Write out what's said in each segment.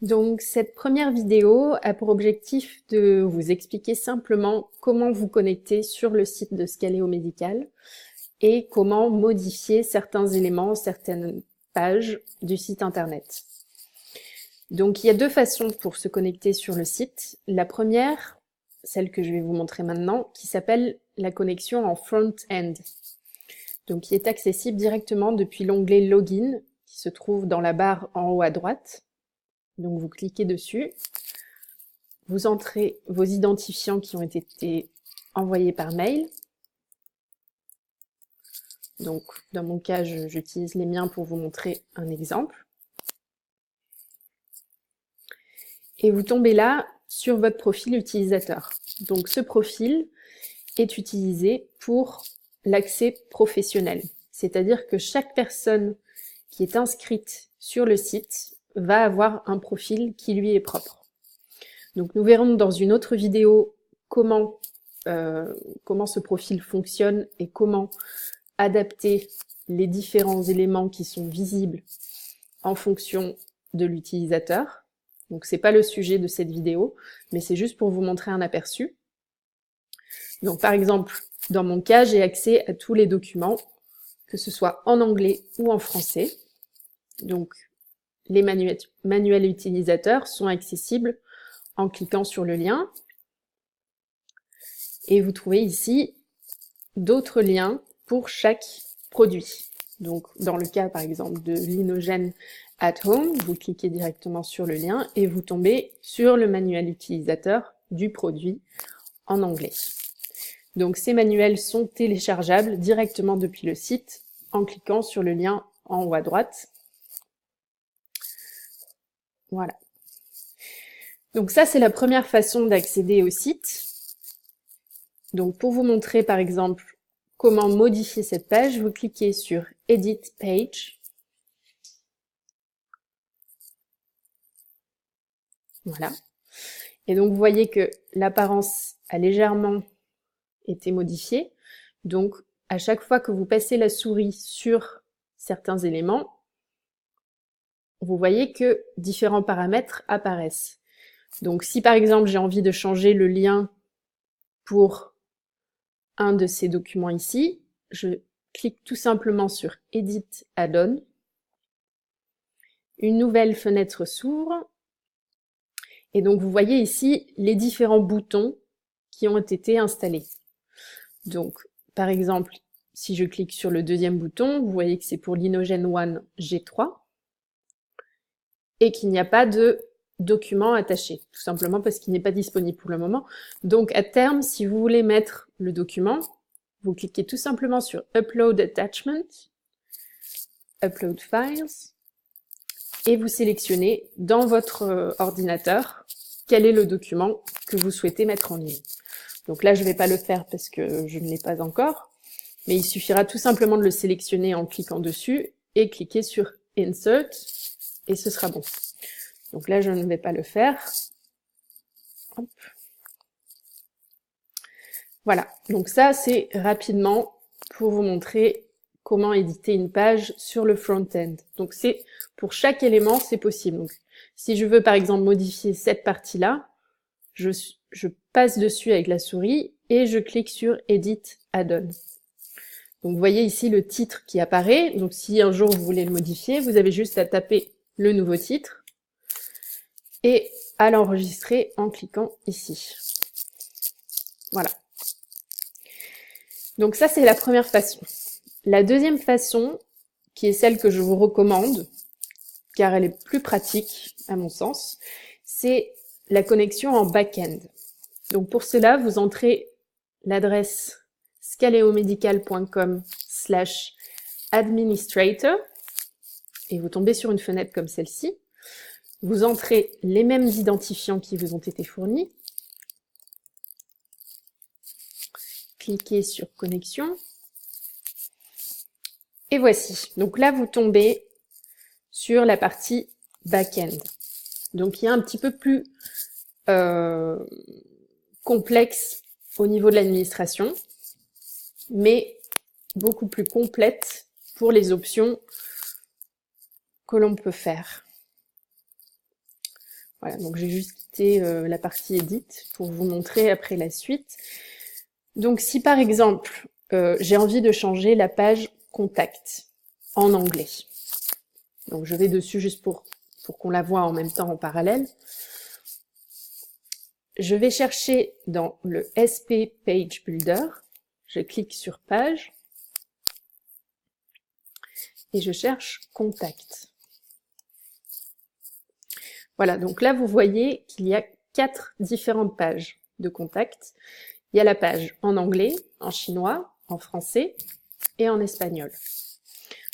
Donc cette première vidéo a pour objectif de vous expliquer simplement comment vous connecter sur le site de Scaleo Médical et comment modifier certains éléments, certaines pages du site internet. Donc il y a deux façons pour se connecter sur le site. La première, celle que je vais vous montrer maintenant, qui s'appelle la connexion en front-end. Donc qui est accessible directement depuis l'onglet Login qui se trouve dans la barre en haut à droite. Donc vous cliquez dessus, vous entrez vos identifiants qui ont été envoyés par mail. Donc dans mon cas, j'utilise les miens pour vous montrer un exemple. Et vous tombez là sur votre profil utilisateur. Donc ce profil est utilisé pour l'accès professionnel. C'est-à-dire que chaque personne qui est inscrite sur le site va avoir un profil qui lui est propre. Donc nous verrons dans une autre vidéo comment ce profil fonctionne et comment adapter les différents éléments qui sont visibles en fonction de l'utilisateur. Donc c'est pas le sujet de cette vidéo, mais c'est juste pour vous montrer un aperçu. Donc par exemple, dans mon cas, j'ai accès à tous les documents, que ce soit en anglais ou en français. Donc les manuels utilisateurs sont accessibles en cliquant sur le lien. Et vous trouvez ici d'autres liens pour chaque produit. Donc dans le cas par exemple de l'Inogen at Home, vous cliquez directement sur le lien et vous tombez sur le manuel utilisateur du produit en anglais. Donc ces manuels sont téléchargeables directement depuis le site en cliquant sur le lien en haut à droite. Voilà. Donc ça, c'est la première façon d'accéder au site. Donc pour vous montrer par exemple comment modifier cette page, vous cliquez sur Edit Page. Voilà. Et donc vous voyez que l'apparence a légèrement été modifiée. Donc à chaque fois que vous passez la souris sur certains éléments, vous voyez que différents paramètres apparaissent. Donc si par exemple j'ai envie de changer le lien pour un de ces documents ici, je clique tout simplement sur Edit Add-on. Une nouvelle fenêtre s'ouvre. Et donc vous voyez ici les différents boutons qui ont été installés. Donc par exemple, si je clique sur le deuxième bouton, vous voyez que c'est pour l'Inogen One G3 et qu'il n'y a pas de document attaché, tout simplement parce qu'il n'est pas disponible pour le moment. Donc à terme, si vous voulez mettre le document, vous cliquez tout simplement sur Upload Attachment, Upload Files, et vous sélectionnez dans votre ordinateur quel est le document que vous souhaitez mettre en ligne. Donc là, je ne vais pas le faire parce que je ne l'ai pas encore, mais il suffira tout simplement de le sélectionner en cliquant dessus et cliquer sur Insert, et ce sera bon. Donc là, je ne vais pas le faire. Hop. Voilà, donc ça, c'est rapidement pour vous montrer comment éditer une page sur le front-end. Donc c'est pour chaque élément, c'est possible. Donc, si je veux par exemple modifier cette partie-là, je passe dessus avec la souris et je clique sur Edit Add-on. Donc vous voyez ici le titre qui apparaît. Donc si un jour vous voulez le modifier, vous avez juste à taper le nouveau titre et à l'enregistrer en cliquant ici. Voilà. Donc ça, c'est la première façon. La deuxième façon, qui est celle que je vous recommande, car elle est plus pratique, à mon sens, c'est la connexion en back-end. Donc pour cela, vous entrez l'adresse scaleomedical.com/administrator et vous tombez sur une fenêtre comme celle-ci. Vous entrez les mêmes identifiants qui vous ont été fournis. Cliquez sur Connexion. Et voici. Donc là, vous tombez sur la partie back-end. Donc il y a un petit peu plus complexe au niveau de l'administration, mais beaucoup plus complète pour les options que l'on peut faire. Voilà, donc j'ai juste quitté la partie Edit pour vous montrer après la suite. Donc si par exemple, j'ai envie de changer la page Contact en anglais. Donc je vais dessus juste pour qu'on la voit en même temps en parallèle. Je vais chercher dans le SP Page Builder, je clique sur Page, et je cherche Contact. Voilà, donc là vous voyez qu'il y a 4 différentes pages de Contact. Il y a la page en anglais, en chinois, en français et en espagnol.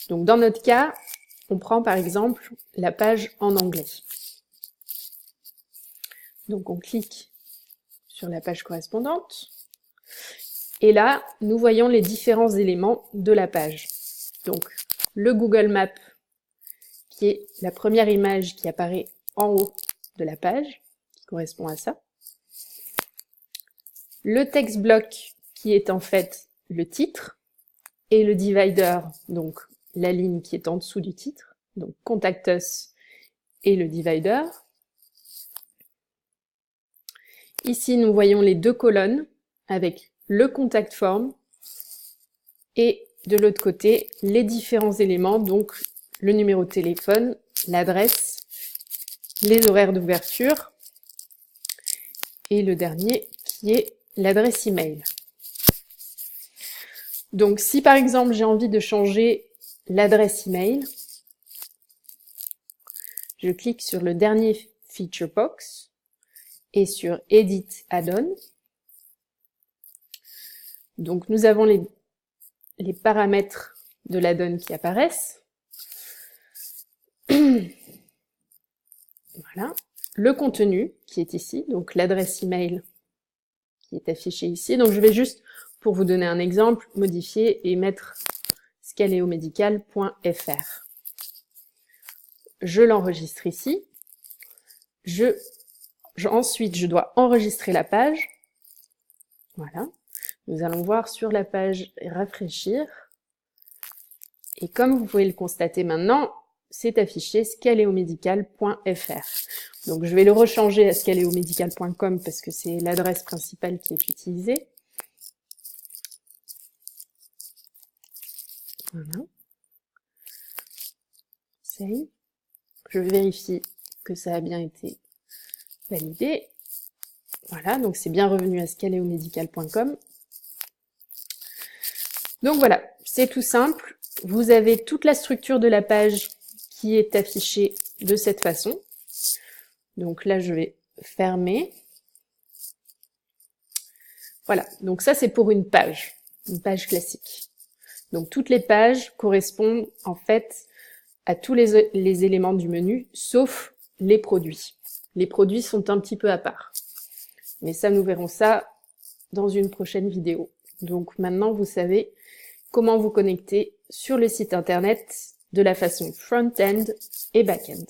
Donc dans notre cas, on prend par exemple la page en anglais. Donc on clique sur la page correspondante. Et là, nous voyons les différents éléments de la page. Donc le Google Maps, qui est la première image qui apparaît en haut de la page, qui correspond à ça. Le text block, qui est en fait le titre, et le divider, donc la ligne qui est en dessous du titre, donc Contact Us et le divider. Ici, nous voyons les 2 colonnes avec le contact form et de l'autre côté, les différents éléments, donc le numéro de téléphone, l'adresse, les horaires d'ouverture et le dernier qui est l'adresse email. Donc si par exemple j'ai envie de changer l'adresse email, je clique sur le dernier feature box et sur Edit Add-on. Donc nous avons les paramètres de l'add-on qui apparaissent. Voilà. Le contenu qui est ici, donc l'adresse email qui est affichée ici. Donc je vais juste, pour vous donner un exemple, modifier et mettre scaleomedical.fr. Je l'enregistre ici. Ensuite, je dois enregistrer la page. Voilà. Nous allons voir sur la page rafraîchir. Et comme vous pouvez le constater maintenant, c'est affiché scaleomedical.fr. Donc je vais le rechanger à scaleomedical.com parce que c'est l'adresse principale qui est utilisée. Voilà. Save. Je vérifie que ça a bien été validé. Voilà, donc c'est bien revenu à scaleomedical.com. Donc voilà, c'est tout simple. Vous avez toute la structure de la page qui est affichée de cette façon. Donc là, je vais fermer. Voilà, donc ça c'est pour une page classique. Donc toutes les pages correspondent en fait à tous les éléments du menu, sauf les produits. Les produits sont un petit peu à part. Mais ça, nous verrons ça dans une prochaine vidéo. Donc maintenant, vous savez comment vous connecter sur le site internet de la façon front-end et back-end.